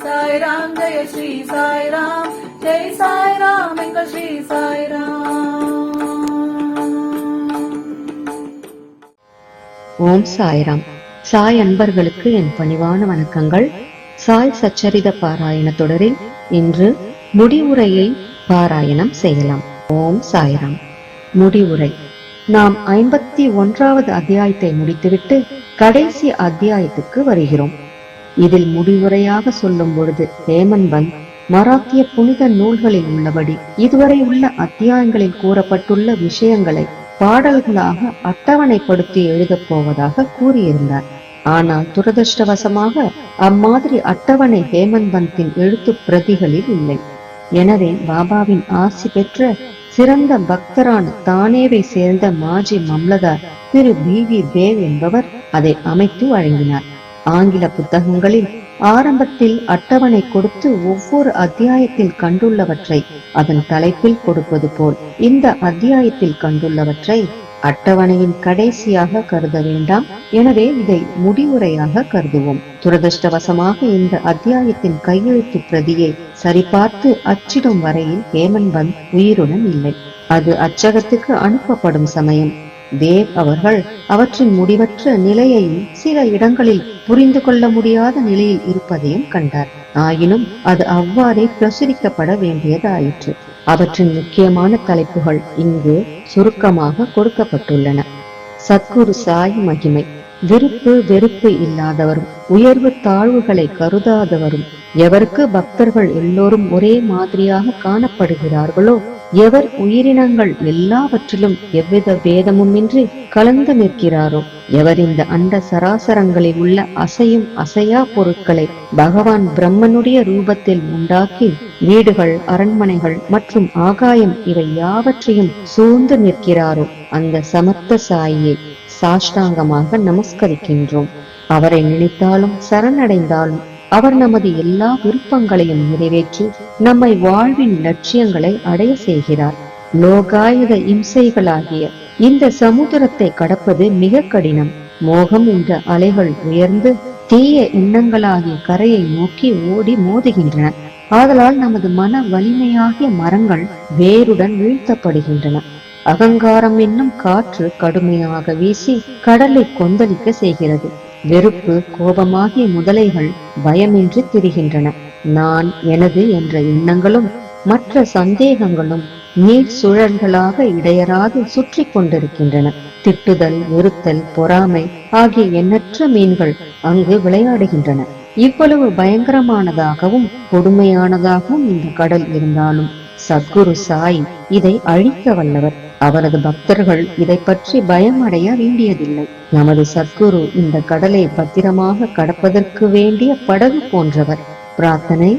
சாய்ராம் ஜெய ஸ்ரீ சாய்ராம், ஜெய் சாய்ராம் எங்கள் ஸ்ரீ சாய்ராம். ஓம் சாய்ராம். சாய் அன்பர்களுக்கு என் பணிவான வணக்கங்கள். சாய் சச்சரித பாராயண தொடரில் இன்று முடிவுரையை பாராயணம் செய்யலாம். ஓம் சாய்ராம். முடிவுரை. நாம் 51வது அத்தியாயத்தை முடித்துவிட்டு கடைசி அத்தியாயத்துக்கு வருகிறோம். இதில் முடிவுரையாக சொல்லும் பொழுது ஹேமந்த் பந்த் மராத்திய புனித நூல்களில் உள்ளபடி இதுவரை உள்ள அத்தியாயங்களில் கூறப்பட்டுள்ள விஷயங்களை பாடல்களாக அட்டவணைப்படுத்தி எழுதப் போவதாக கூறியிருந்தார். ஆனால் துரதிருஷ்டவசமாக அம்மாதிரி அட்டவணை ஹேமந்த் பந்தின் எழுத்து பிரதிகளில் இல்லை. எனவே பாபாவின் ஆசி பெற்ற சிறந்த பக்தரான தானேவை சேர்ந்த மாஜி மம்லதார் திரு பி.வி. தேவ் என்பவர் அதை அமைத்து வழங்கினார். ஆங்கில புத்தகங்களில் ஆரம்பத்தில் அட்டவணை கொடுத்து ஒவ்வொரு அத்தியாயத்தில் கண்டுள்ளவற்றை அதன் தலைப்பில் கொடுப்பது போல் இந்த அத்தியாயத்தில் கண்டுள்ளவற்றை அட்டவணையின் கடைசியாக கருத வேண்டாம். எனவே இதை முடிவுரையாக கருதுவோம். துரதிருஷ்டவசமாக இந்த அத்தியாயத்தின் கையெழுத்து பிரதியை சரிபார்த்து அச்சிடும் வரையில் ஹேமந்த் பந்த் உயிருடன் இல்லை. அது அச்சகத்துக்கு அனுப்பப்படும் சமயம் தேவ் அவர்கள் அவற்றின் முடிவற்ற நிலையையும் சில இடங்களில் புரிந்து கொள்ள முடியாத நிலையில் இருப்பதையும் கண்டார். ஆயினும் அது அவ்வாறே பிரசுரிக்கப்பட வேண்டியதாயிற்று. அவற்றின் முக்கியமான தலைப்புகள் இங்கு சுருக்கமாக கொடுக்கப்பட்டுள்ளன. சத்குரு சாய் மகிமை. விருப்பு வெறுப்பு இல்லாதவரும் உயர்வு தாழ்வுகளை கருதாதவரும், எவருக்கு பக்தர்கள் எல்லோரும் ஒரே மாதிரியாக காணப்படுகிறார்களோ, எவர் உயிரினங்கள் எல்லாவற்றிலும் எவ்வித பேதமுமின்றி கலந்து நிற்கிறாரோ, எவர் இந்த அண்ட சராசரங்களில் உள்ள அசையும் அசையா பொருட்களை பகவான் பிரம்மனுடைய ரூபத்தில் உண்டாக்கி வீடுகள், அரண்மனைகள் மற்றும் ஆகாயம் இவை யாவற்றையும் சூழ்ந்து நிற்கிறாரோ, அந்த சமர்த்த சாயியை சாஷ்டாங்கமாக நமஸ்கரிக்கின்றோம். அவரை நினைத்தாலும் சரணடைந்தாலும் அவர் நமது எல்லா விருப்பங்களையும் நிறைவேற்றி நம்மை வாழ்வின் லட்சியங்களை அடைய செய்கிறார். லோகாயுத இம்சைகளாகிய இந்த சமுத்திரத்தை கடப்பது மிக கடினம். மோகம் என்ற அலைகள் உயர்ந்து தீய எண்ணங்களாகிய கரையை நோக்கி ஓடி மோதுகின்றன. ஆதலால் நமது மன வலிமையாகிய மரங்கள் வேருடன் வீழ்த்தப்படுகின்றன. அகங்காரம் என்னும் காற்று கடுமையாக வீசி கடலை கொந்தளிக்க செய்கிறது. வெறுப்பு, கோபமாகிய முதலைகள் பயமின்றி திரிகின்றன. நான், எனது என்ற எண்ணங்களும் மற்ற சந்தேகங்களும் நீர் சுழல்களாக இடையராது சுற்றி கொண்டிருக்கின்றன. திட்டுதல், வெறுத்தல், பொறாமை ஆகிய எண்ணற்ற மீன்கள் அங்கு விளையாடுகின்றன. இவ்வளவு பயங்கரமானதாகவும் கொடுமையானதாகவும் இந்த கடல் இருந்தாலும் சத்குரு சாய் இதை அழிக்க வல்லவர். அவரது பக்தர்கள் இதை பற்றி பயமடைய வேண்டியதில்லை. நமது சத்குரு இந்த கடலை பத்திரமாக கடப்பதற்கு வேண்டிய படகு போன்றவர். பிரார்த்தனை.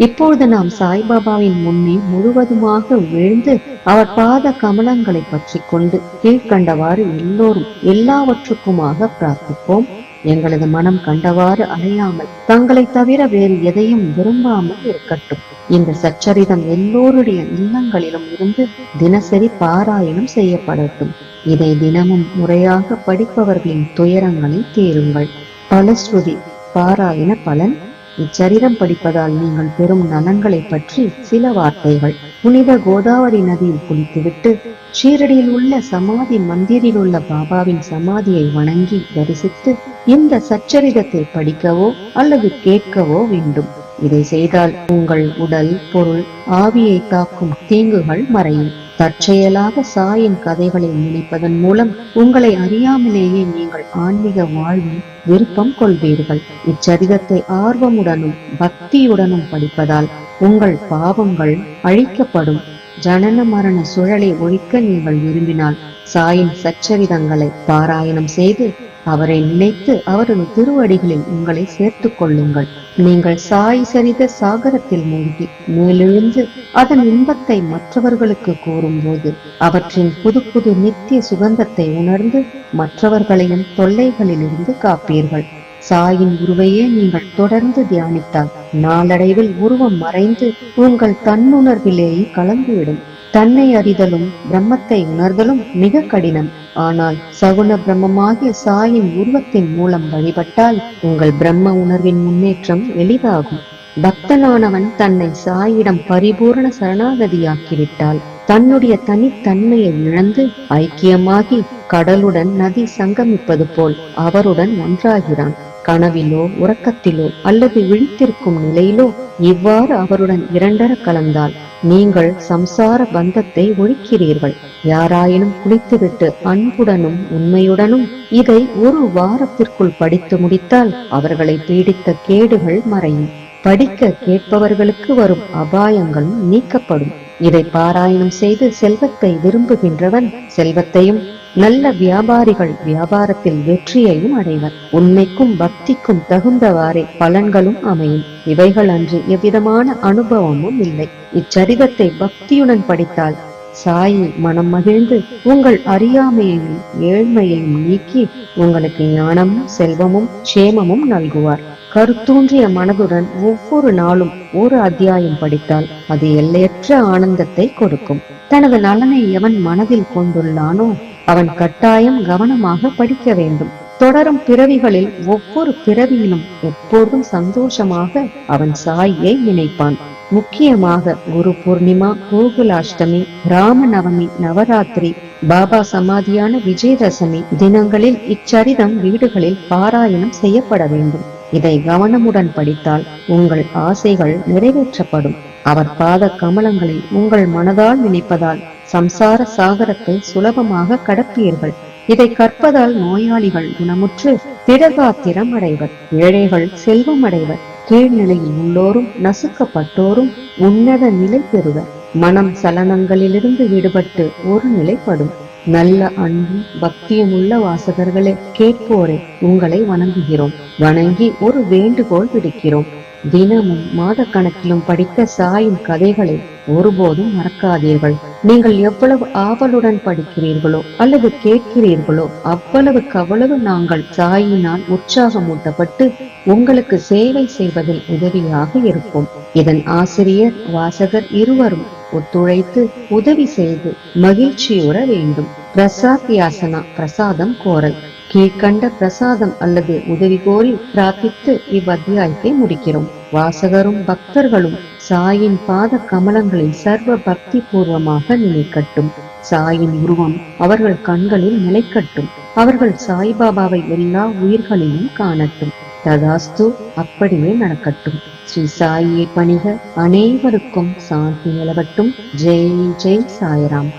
இப்பொழுது நாம் சாய்பாபாவின் முன்னே முழுவதுமாக விழுந்து அவர் பாத கமலங்களை பற்றி கொண்டு கீழ்கண்டவாறு எல்லோரும் எல்லாவற்றுக்குமாக பிரார்த்திப்போம். எங்களது மனம் கண்டவாறு அலையாமல் தங்களை தவிர வேறு எதையும் விரும்பாமல் இருக்கட்டும். இந்த சச்சரிதம் எல்லோருடைய இல்லங்களிலும் இருந்து தினசரி பாராயணம் செய்யப்படட்டும். இதை தினமும் முறையாக படிப்பவர்களின் துயரங்களை தீருங்கள். பலஸ்ருதி. பாராயண பலன். இச்சரிதம் படிப்பதால் நீங்கள் பெறும் நலன்களை பற்றி சில வார்த்தைகள். புனித கோதாவரி நதியில் குளித்துவிட்டு ஷீரடியில் உள்ள சமாதி மந்திரில் உள்ள பாபாவின் சமாதியை வணங்கி தரிசித்து இந்த சச்சரிதத்தை படிக்கவோ அல்லது கேட்கவோ வேண்டும். இதை செய்தால் உங்கள் உடல், பொருள், ஆவியை தாக்கும் தீங்குகள் மறையும். தற்செயலாக சாயின் கதைகளை நினைப்பதன் மூலம் உங்களை அறியாமலேயே நீங்கள் ஆன்மீக வாழ்வில் விருப்பம் கொள்வீர்கள். இச்சரிதத்தை ஆர்வமுடனும் பக்தியுடனும் படிப்பதால் உங்கள் பாவங்கள் அழிக்கப்படும். ஜனன மரண சுழலை ஒழிக்க நீங்கள் விரும்பினால் சாயின் சச்சரிதங்களை பாராயணம் செய்து அவரை நினைத்து அவரது திருவடிகளில் உங்களை சேர்த்துக் கொள்ளுங்கள். நீங்கள் சாய் சரித சாகரத்தில் மூழ்கி மேலெழுந்து அதன் இன்பத்தை மற்றவர்களுக்கு கூறும்போது அவற்றின் புது புது நித்திய சுகந்தத்தை உணர்ந்து மற்றவர்களையும் தொல்லைகளிலிருந்து காப்பீர்கள். சாயின் உருவையே நீங்கள் தொடர்ந்து தியானித்தால் நாளடைவில் உருவம் மறைந்து உங்கள் தன்னுணர்விலேயே கலந்துவிடும். தன்னை அறிதலும் பிரம்மத்தை உணர்தலும் மிக கடினம். ஆனால் சகுன பிரம்மமாகிய சாயின் உருவத்தின் மூலம் வழிபட்டால் உங்கள் பிரம்ம உணர்வின் முன்னேற்றம் எளிதாகும். பக்தனானவன் தன்னை சாயிடம் பரிபூரண சரணாகதியாக்கிவிட்டால் தன்னுடைய தனித்தன்மையை இழந்து ஐக்கியமாகி கடலுடன் நதி சங்கமிப்பது போல் அவருடன் ஒன்றாகிறான். கனவிலோ உறக்கத்திலோ அல்லது விழித்திருக்கும் நிலையிலோ இவ்வாறு அவருடன் இரண்டர கலந்தால் நீங்கள் சம்சார பந்தத்தை ஒழிக்கிறீர்கள். யாராயினும் குளித்துவிட்டு அன்புடனும் உண்மையுடனும் இதை ஒரு வாரத்திற்குள் படித்து முடித்தால் அவர்களை பீடித்த கேடுகள் மறையும். படிக்க கேட்பவர்களுக்கு வரும் அபாயங்களும் நீக்கப்படும். இதை பாராயணம் செய்து செல்வத்தை விரும்புகின்றவன் செல்வத்தையும், நல்ல வியாபாரிகள் வியாபாரத்தில் வெற்றியையும் அடைவர். உண்மைக்கும் பக்திக்கும் தகுந்தவாறே பலன்களும் அமையும். இவைகள் அன்று எவ்விதமான அனுபவமும் இல்லை. இச்சரிதத்தை பக்தியுடன் படித்தால் சாயி மனம் மகிழ்ந்து உங்கள் அறியாமையையும் ஏழ்மையையும் நீக்கி உங்களுக்கு ஞானமும் செல்வமும் சேமமும் நல்குவார். கருத்தூன்றிய மனதுடன் ஒவ்வொரு நாளும் ஒரு அத்தியாயம் படித்தால் அது எல்லையற்ற ஆனந்தத்தை கொடுக்கும். தனது நலனை எவன் மனதில் கொண்டுள்ளானோ அவன் கட்டாயம் கவனமாக படிக்க வேண்டும். தொடரும் பிறவிகளில் ஒவ்வொரு பிறவியிலும் எப்போதும் சந்தோஷமாக அவன் சாயை நினைப்பான். முக்கியமாக குரு பூர்ணிமா, கோகுலாஷ்டமி, ராமநவமி, நவராத்திரி, பாபா சமாதியான விஜயதசமி தினங்களில் இச்சரிதம் வீடுகளில் பாராயணம் செய்யப்பட வேண்டும். இதை கவனமுடன் படித்தால் உங்கள் ஆசைகள் நிறைவேற்றப்படும். அவர் பாத கமலங்களை உங்கள் மனதால் நினைப்பதால் சம்சார சாகரத்தை சுலபமாக கடப்பீர்கள். இதை கற்பதால் நோயாளிகள் குணமுற்று திடகாத்திரம் அடைவர், ஏழைகள் செல்வம் அடைவர், கீழ்நிலையில் உள்ளோரும் நசுக்கப்பட்டோரும் உன்னத நிலை பெறுவர். மனம் சலனங்களிலிருந்து விடுபட்டு ஒரு நிலைப்படும். நல்ல அன்பும் பக்தியும் உள்ள வாசகர்களே, கேட்போரே, உங்களை வணங்குகிறோம். வணங்கி ஒரு வேண்டுகோள் விடுக்கிறோம். தினமும் மாத கணக்கிலும் படித்த சாயின் கதைகளை ஒருபோதும் மறக்காதீர்கள். நீங்கள் எவ்வளவு ஆவலுடன் படிக்கிறீர்களோ அல்லது கேட்கிறீர்களோ அவ்வளவுக்கு அவ்வளவு நாங்கள் சாயினால் உற்சாகமூட்டப்பட்டு உங்களுக்கு சேவை செய்வதில் உதவியாக இருப்போம். இதன் ஆசிரியர் வாசகர் இருவரும் ஒத்துழைத்து உதவி செய்து மகிழ்ச்சியுற வேண்டும். பிரசாத் யாசனா, பிரசாதம் கோரல். கீழ்கண்ட பிரசாதம் அல்லது உதவி கோரி பிரார்த்தித்து இவ்வத்தியாயத்தை முடிக்கிறோம். வாசகரும் பக்தர்களும் சாயின் பாத கமலங்களில் சர்வ பக்தி பூர்வமாக நினைக்கட்டும். சாயின் உருவம் அவர்கள் கண்களில் நிலைக்கட்டும். அவர்கள் சாய்பாபாவை எல்லா உயிர்களிலும் காணட்டும். ததாஸ்து, அப்படியே நடக்கட்டும். ஸ்ரீ சாயியை பணிக. அனைவருக்கும் சாந்தி நிலவட்டும். ஜெய் ஜெய் சாய்ராம்.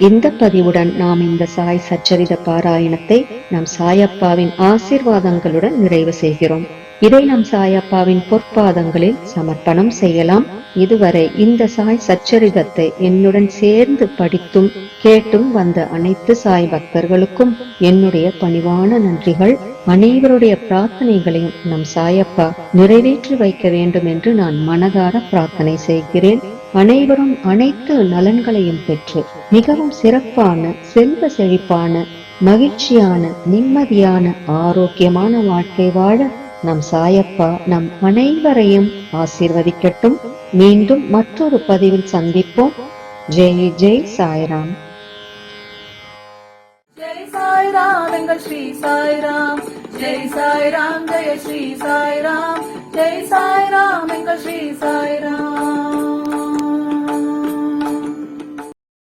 இந்த பதிவுடன் நாம் இந்த சாய் சச்சரித பாராயணத்தை நம் சாயப்பாவின் ஆசீர்வாதங்களுடன் நிறைவு செய்கிறோம். இதை நம் சாயப்பாவின் பொற்பாதங்களில் சமர்ப்பணம் செய்யலாம். இதுவரை இந்த சாய் சச்சரிதத்தை என்னுடன் சேர்ந்து படித்தும் கேட்டும் வந்த அனைத்து சாய் பக்தர்களுக்கும் என்னுடைய பணிவான நன்றிகள். அனைவருடைய பிரார்த்தனைகளையும் நம் சாயப்பா நிறைவேற்றி வைக்க வேண்டும் என்று நான் மனதார பிரார்த்தனை செய்கிறேன். அனைவரும் அனைத்து நலன்களையும் பெற்று மிகவும் சிறப்பான, செல்வ செழிப்பான, மகிழ்ச்சியான, நிம்மதியான, ஆரோக்கியமான வாழ்க்கை வாழ நம் சாயப்பா நம் அனைவரையும் ஆசீர்வதிக்கட்டும். மீண்டும் மற்றொரு பதிவில் சந்திப்போம். ஜெய் ஜெய் சாய்ராம். ஜெய் சாய்ராம், எங்கள் ஸ்ரீ சாய்ராம். ஜெய் சாய்ராம், ஜெய ஸ்ரீ சாய்ராம். ஜெய் சாய்ராம், எங்கள் ஸ்ரீ சாய்ராம்.